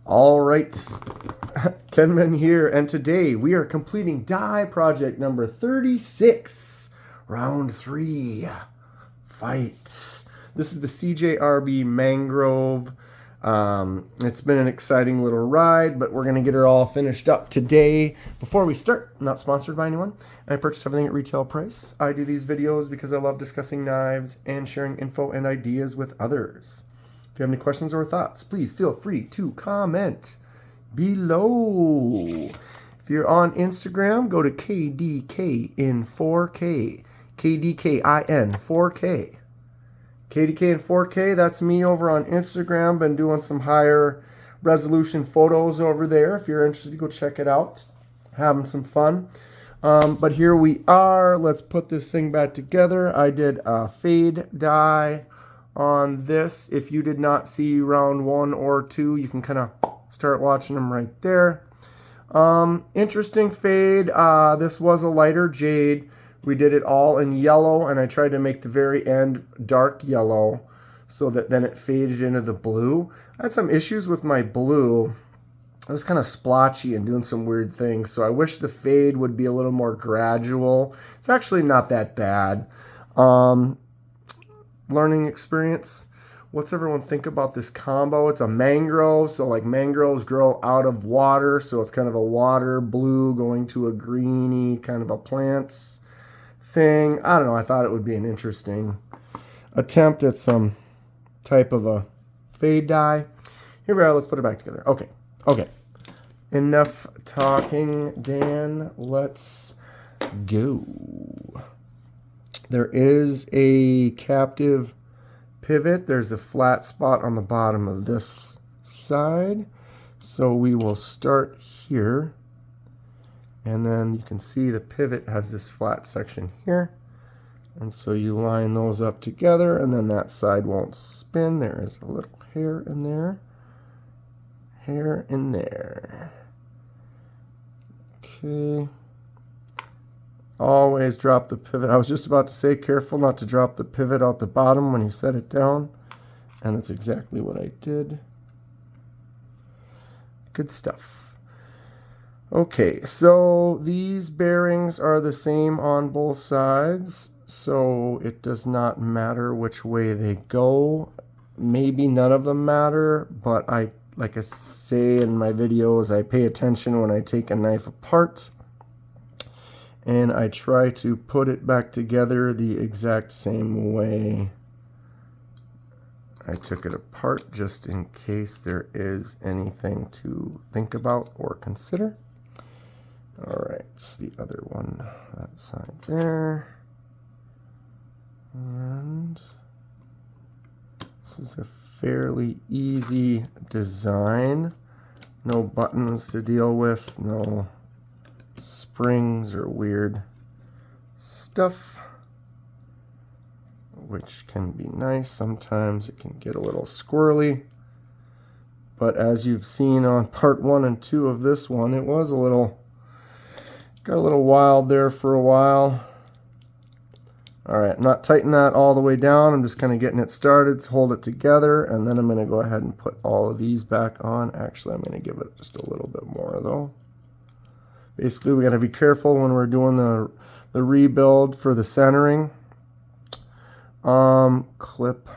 All right, Kenman here, and today we are completing die project number 36, round 3, fight. This is the CJRB Mangrove. It's been an exciting little ride, but we're going to get it all finished up today. Before we start, I'm not sponsored by anyone. I purchased everything at retail price. I do these videos because I love discussing knives and sharing info and ideas with others. If you have any questions or thoughts, please feel free to comment below. If you're on Instagram, go to KDK in 4K. KDKIN 4K. KDK in 4K, that's me over on Instagram. Been doing some higher resolution photos over there. If you're interested, go check it out. Having some fun. But here we are. Let's put this thing back together. I did a fade die on this. If you did not see round 1 or 2, you can kind of start watching them right there. Interesting fade. This was a lighter jade. We did it all in yellow, and I tried to make the very end dark yellow so that then it faded into the blue. I had some issues with my blue. It was kind of splotchy and doing some weird things, so I wish the fade would be a little more gradual. It's actually not that bad. Learning experience. What's everyone think about this combo? It's a mangrove, so like mangroves grow out of water, so it's kind of a water blue going to a greeny kind of a plants thing. I don't know. I thought it would be an interesting attempt at some type of a fade die. Here we are. Let's put it back together. Okay. Enough talking, Dan. Let's go. There is a captive pivot. There's a flat spot on the bottom of this side. So we will start here. And then you can see the pivot has this flat section here. And so you line those up together, and then that side won't spin. There is a little hair in there. Hair in there. Okay. Always drop the pivot. I was just about to say careful not to drop the pivot out the bottom when you set it down. And that's exactly what I did. Good stuff. Okay, so these bearings are the same on both sides. So it does not matter which way they go. Maybe none of them matter, but like I say in my videos, I pay attention when I take a knife apart. And I try to put it back together the exact same way I took it apart, just in case there is anything to think about or consider. All right, it's the other one, that side there. And this is a fairly easy design. No buttons to deal with, no springs or weird stuff, which can be nice. Sometimes it can get a little squirrely, but as you've seen on part 1 and 2 of this one, it was got a little wild there for a while. All right, I'm not tightening that all the way down. I'm just kind of getting it started to hold it together, and then I'm going to go ahead and put all of these back on. Actually, I'm going to give it just a little bit more though. Basically, we got to be careful when we're doing the rebuild for the centering. Clip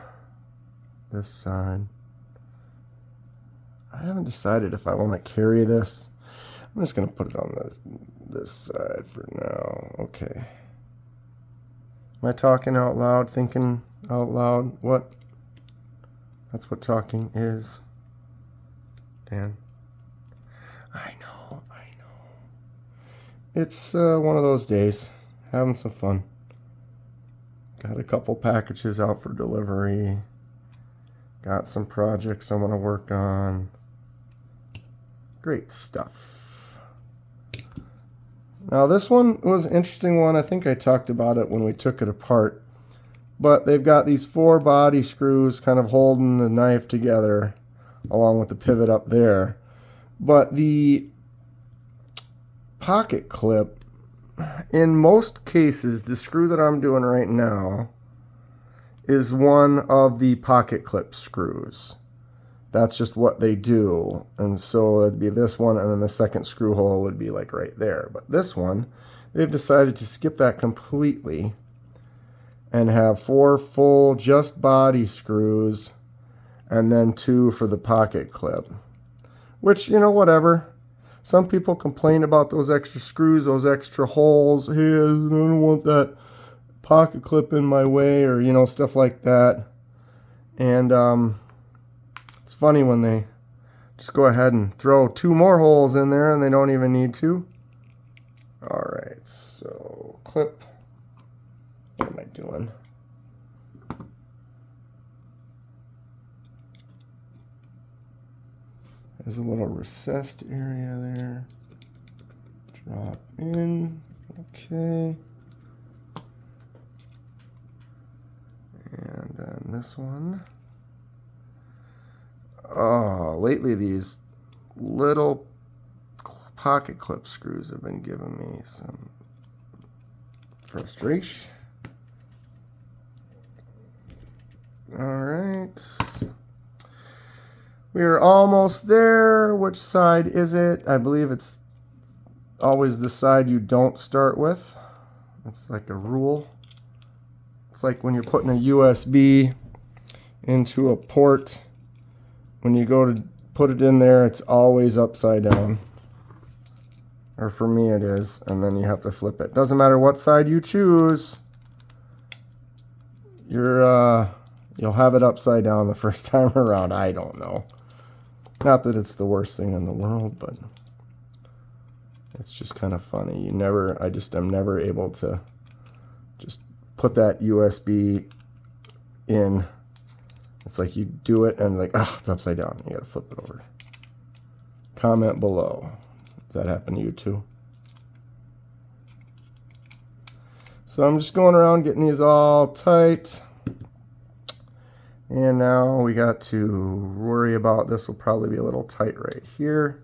this side. I haven't decided if I want to carry this. I'm just going to put it on this side for now. Okay. Am I talking out loud, thinking out loud? What? That's what talking is. Dan. I know. It's one of those days. Having some fun. Got a couple packages out for delivery. Got some projects I want to work on. Great stuff. Now this one was an interesting one. I think I talked about it when we took it apart. But they've got these 4 body screws kind of holding the knife together along with the pivot up there. But the pocket clip, in most cases, the screw that I'm doing right now is one of the pocket clip screws. that's just what they do. And so it'd be this one, and then the second screw hole would be like right there. But this one, they've decided to skip that completely and have 4 full just body screws and then 2 for the pocket clip. Which, you know, whatever. Some people complain about those extra screws, those extra holes. Hey, I don't want that pocket clip in my way, or, you know, stuff like that. And it's funny when they just go ahead and throw 2 more holes in there and they don't even need to. All right, so clip. What am I doing? There's a little recessed area there. Drop in. Okay. And then this one. Oh, lately these little pocket clip screws have been giving me some frustration. All right. We are almost there. Which side is it? I believe it's always the side you don't start with. It's like a rule. It's like when you're putting a USB into a port. When you go to put it in there, it's always upside down. Or for me it is. And then you have to flip it. Doesn't matter what side you choose. You'll have it upside down the first time around. I don't know. Not that it's the worst thing in the world, but it's just kind of funny. I just am never able to just put that USB in. It's like you do it and like, it's upside down. You got to flip it over. Comment below. Does that happen to you too? So I'm just going around getting these all tight. And now we got to worry about, this will probably be a little tight right here.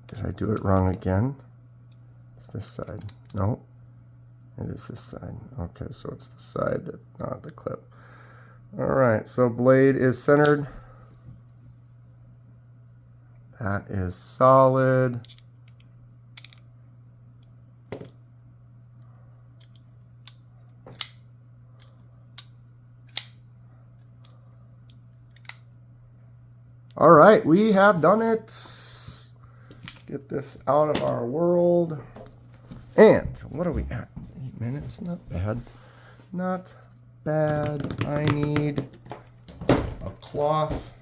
Did I do it wrong again? It's this side. No, it is this side. Okay, so it's the side that, not the clip. All right, so blade is centered. That is solid. All right, we have done it. Get this out of our world. And what are we at? 8 minutes, not bad. Not bad. I need a cloth.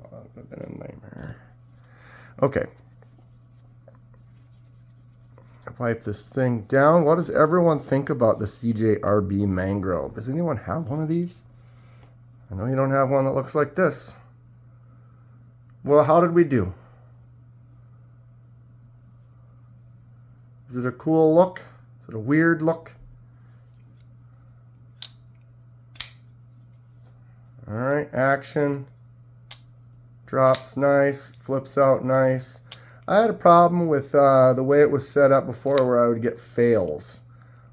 Oh, that would have been a nightmare. Okay. Wipe this thing down. What does everyone think about the CJRB Mangrove? Does anyone have one of these? I know you don't have one that looks like this. Well, how did we do? Is it a cool look? Is it a weird look? All right, action. Drops nice, flips out nice. I had a problem with the way it was set up before, where I would get fails,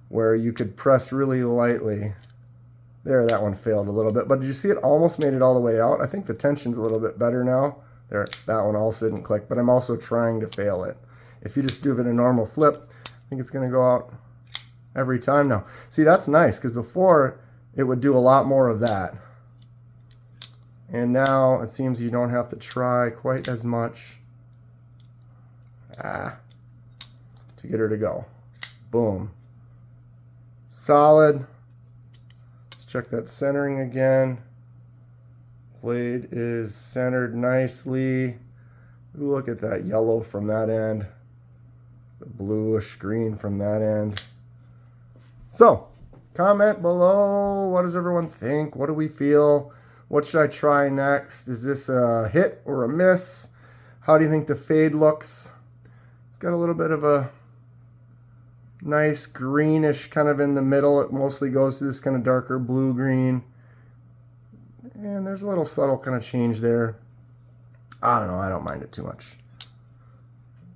where you could press really lightly. There, that one failed a little bit. But did you see it almost made it all the way out? I think the tension's a little bit better now. There, that one also didn't click, but I'm also trying to fail it. If you just do it in a normal flip, I think it's going to go out every time now. See, that's nice, because before it would do a lot more of that. And now it seems you don't have to try quite as much to get her to go. Boom. Solid. Let's check that centering again. Blade is centered nicely. Ooh, look at that yellow from that end. The bluish green from that end. So, comment below. What does everyone think? What do we feel? What should I try next? Is this a hit or a miss? How do you think the fade looks? It's got a little bit of a nice greenish kind of in the middle. It mostly goes to this kind of darker blue-green. And there's a little subtle kind of change there. I don't know. I don't mind it too much.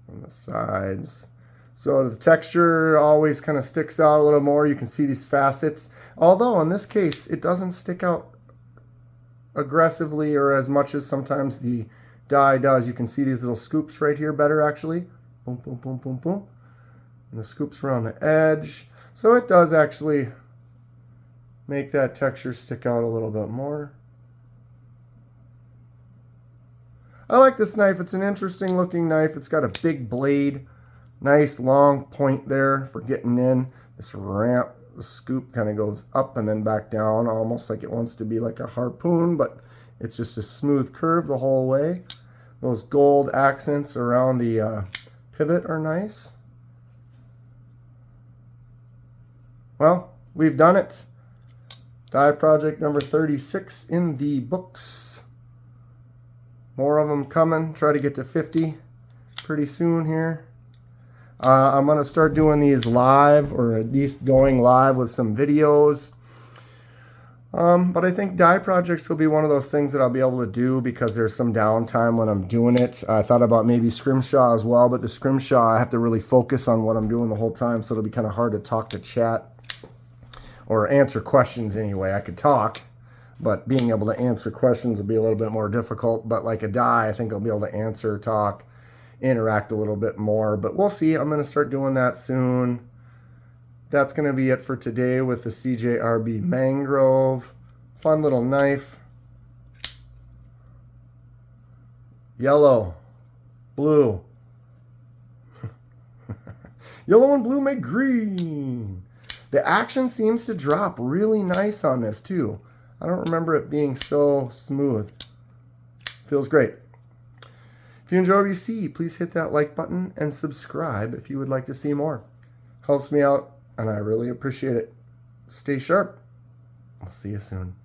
From the sides. So the texture always kind of sticks out a little more. You can see these facets. Although in this case, it doesn't stick out aggressively or as much as sometimes the die does. You can see these little scoops right here better actually. Boom, boom, boom, boom, boom. And the scoops around the edge. So it does actually make that texture stick out a little bit more. I like this knife. It's an interesting looking knife. It's got a big blade. Nice long point there for getting in. This ramp, the scoop kind of goes up and then back down, almost like it wants to be like a harpoon, but it's just a smooth curve the whole way. Those gold accents around the pivot are nice. Well, we've done it. Die project number 36 in the books. More of them coming. Try to get to 50 pretty soon here. I'm going to start doing these live, or at least going live with some videos. But I think die projects will be one of those things that I'll be able to do because there's some downtime when I'm doing it. I thought about maybe scrimshaw as well, but the scrimshaw I have to really focus on what I'm doing the whole time, so it'll be kind of hard to talk to chat or answer questions anyway. I could talk, but being able to answer questions will be a little bit more difficult. But like a die, I think I'll be able to answer, talk, interact a little bit more. But we'll see. I'm going to start doing that soon. That's going to be it for today with the CJRB Mangrove. Fun little knife. Yellow, blue. Yellow and blue make green. The action seems to drop really nice on this too. I don't remember it being so smooth. Feels great. If you enjoy what you see, please hit that like button and subscribe if you would like to see more. Helps me out, and I really appreciate it. Stay sharp. I'll see you soon.